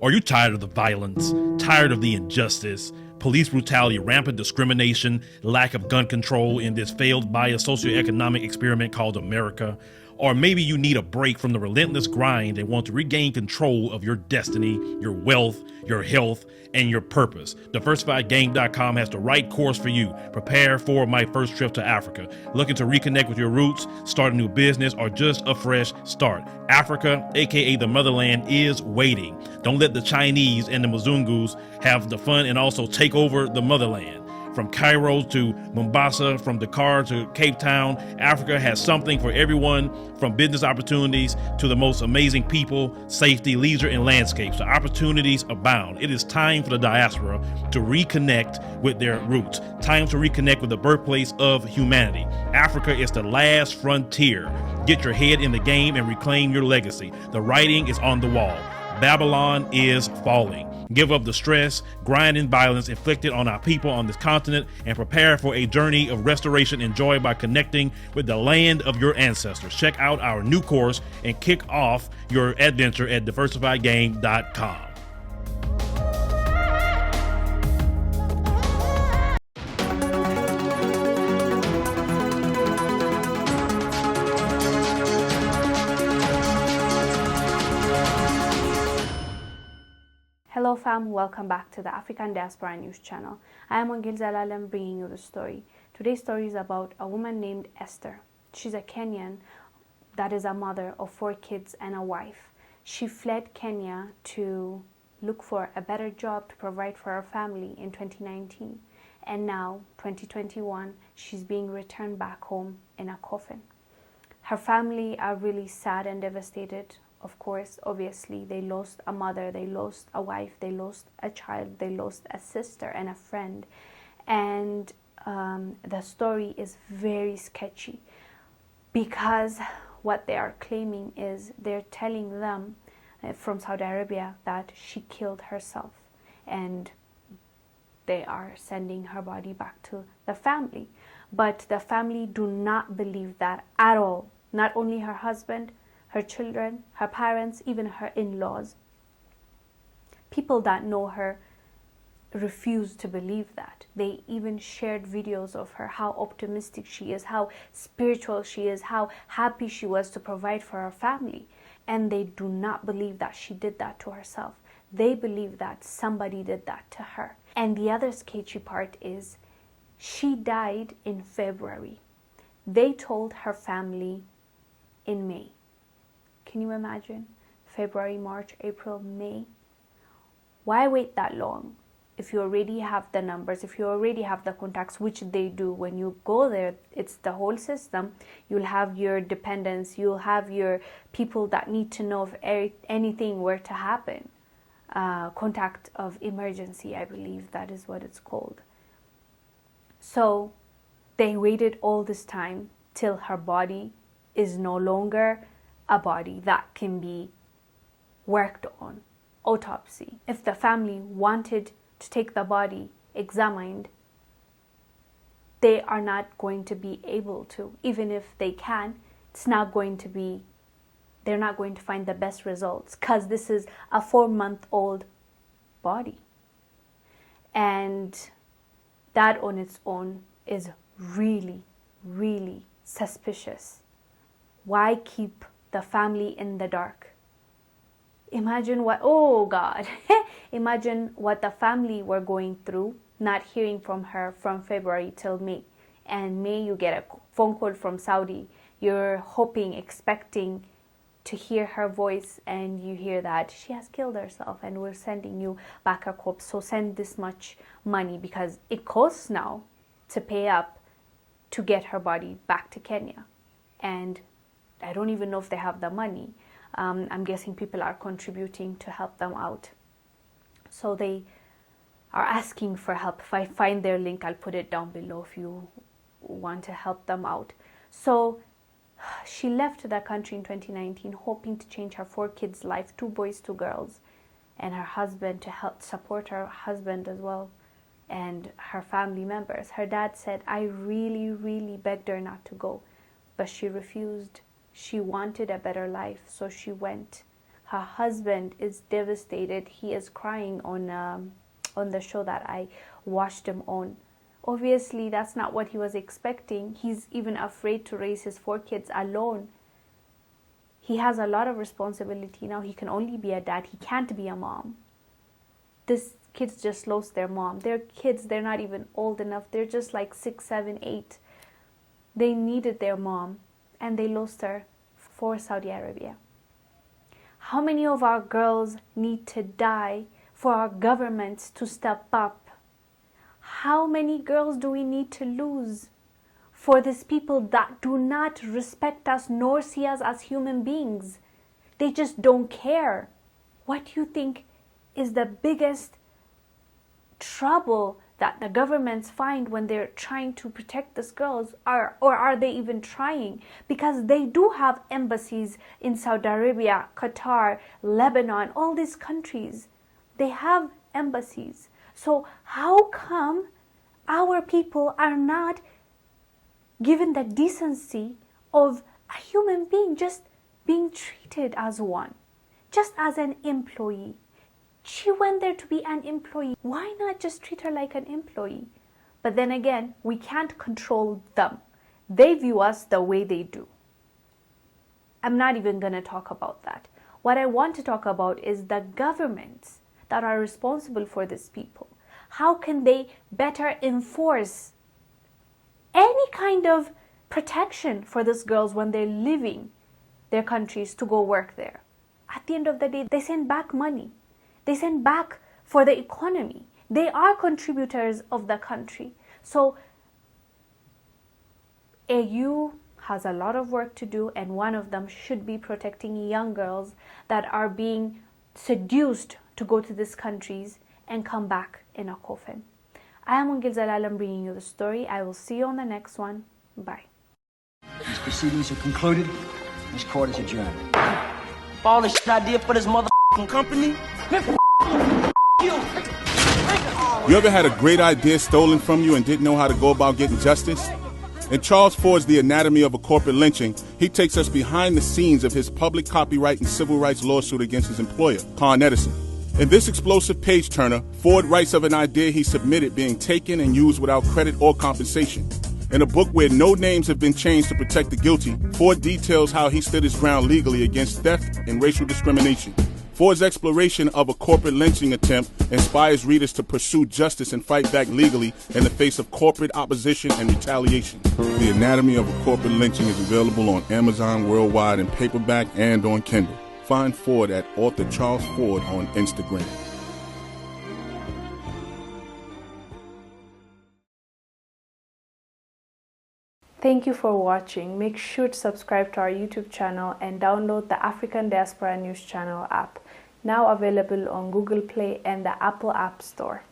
Are you tired of the violence, tired of the injustice, police brutality, rampant discrimination, lack of gun control in this failed biased socioeconomic experiment called America? Or maybe you need a break from the relentless grind and want to regain control of your destiny, your wealth, your health, and your purpose. DiversifiedGame.com has the right course for you. Prepare for my first trip to Africa. Looking to reconnect with your roots, start a new business, or just a fresh start. Africa, aka the motherland, is waiting. Don't let the Chinese and the Mzungus have the fun and also take over the motherland. From Cairo to Mombasa, from Dakar to Cape Town, Africa has something for everyone, from business opportunities to the most amazing people, safety, leisure, and landscapes. The opportunities abound. It is time for the diaspora to reconnect with their roots. Time to reconnect with the birthplace of humanity. Africa is the last frontier. Get your head in the game and reclaim your legacy. The writing is on the wall. Babylon is falling. Give up the stress, grind, and violence inflicted on our people on this continent and prepare for a journey of restoration enjoyed by connecting with the land of your ancestors. Check out our new course and kick off your adventure at DiversifiedGame.com. Hello fam, welcome back to the African Diaspora News channel. I am Wongel Zelalem bringing you the story. Today's story is about a woman named Esther. She's a Kenyan that is a mother of 4 kids and a wife. She fled Kenya to look for a better job to provide for her family in 2019. And now, 2021, she's being returned back home in a coffin. Her family are really sad and devastated. Of course, obviously, they lost a mother, they lost a wife, they lost a child, they lost a sister and a friend. And the story is very sketchy because what they are claiming is they're telling them from Saudi Arabia that she killed herself, and they are sending her body back to the family. But the family do not believe that at all. Not only her husband, her children, her parents, even her in-laws. People that know her refuse to believe that. They even shared videos of her, how optimistic she is, how spiritual she is, how happy she was to provide for her family. And they do not believe that she did that to herself. They believe that somebody did that to her. And the other sketchy part is she died in February. They told her family in May. Can you imagine? February, March, April, May. Why wait that long? If you already have the numbers, if you already have the contacts, which they do when you go there, it's the whole system. You'll have your dependents, you'll have your people that need to know if anything were to happen. Contact of emergency, I believe that is what it's called. So they waited all this time till her body is no longer a body that can be worked on, autopsy. If the family wanted to take the body examined, they are not going to be able to. Even if they can, it's not going to be, they're not going to find the best results because this is a 4-month-old body. And that on its own is really, really suspicious. Why keep the family in the dark? Imagine what, oh God, imagine what the family were going through, not hearing from her from February till May. And May you get a phone call from Saudi. You're hoping, expecting to hear her voice, and you hear that she has killed herself and we're sending you back her corpse. So send this much money because it costs now to pay up to get her body back to Kenya. And I don't even know if they have the money. I'm guessing people are contributing to help them out. So they are asking for help. If I find their link, I'll put it down below if you want to help them out. So she left the country in 2019, hoping to change her 4 kids' life, 2 boys, 2 girls, and her husband, to help support her husband as well, and her family members. Her dad said, I really, really begged her not to go, but she refused She wanted a better life, so she went. Her husband is devastated. He is crying on the show that I watched him on. Obviously, that's not what he was expecting. He's even afraid to raise his 4 kids alone. He has a lot of responsibility now. He can only be a dad. He can't be a mom. These kids just lost their mom. They're kids. They're not even old enough. They're just like 6, 7, 8. They needed their mom, and they lost her for Saudi Arabia. How many of our girls need to die for our governments to step up? How many girls do we need to lose for these people that do not respect us nor see us as human beings? They just don't care. What do you think is the biggest trouble that the governments find when they're trying to protect these girls? Or are they even trying? Because they do have embassies in Saudi Arabia, Qatar, Lebanon, all these countries. They have embassies. So how come our people are not given the decency of a human being, just being treated as one, just as an employee? She went there to be an employee. Why not just treat her like an employee? But then again, we can't control them. They view us the way they do. I'm not even going to talk about that. What I want to talk about is the governments that are responsible for these people. How can they better enforce any kind of protection for these girls when they're leaving their countries to go work there? At the end of the day, they send back money. They send back for the economy. They are contributors of the country. So AU has a lot of work to do, and one of them should be protecting young girls that are being seduced to go to these countries and come back in a coffin. I am Wongel Zelalem bringing you the story. I will see you on the next one. Bye. These proceedings are concluded. This court is adjourned. All this shit I did for this motherfucking company? You ever had a great idea stolen from you and didn't know how to go about getting justice? In Charles Ford's The Anatomy of a Corporate Lynching, he takes us behind the scenes of his public copyright and civil rights lawsuit against his employer, Con Edison. In this explosive page-turner, Ford writes of an idea he submitted being taken and used without credit or compensation. In a book where no names have been changed to protect the guilty, Ford details how he stood his ground legally against theft and racial discrimination. Ford's exploration of a corporate lynching attempt inspires readers to pursue justice and fight back legally in the face of corporate opposition and retaliation. The Anatomy of a Corporate Lynching is available on Amazon worldwide in paperback and on Kindle. Find Ford at author Charles Ford on Instagram. Thank you for watching. Make sure to subscribe to our YouTube channel and download the African Diaspora News Channel app, now available on Google Play and the Apple App Store.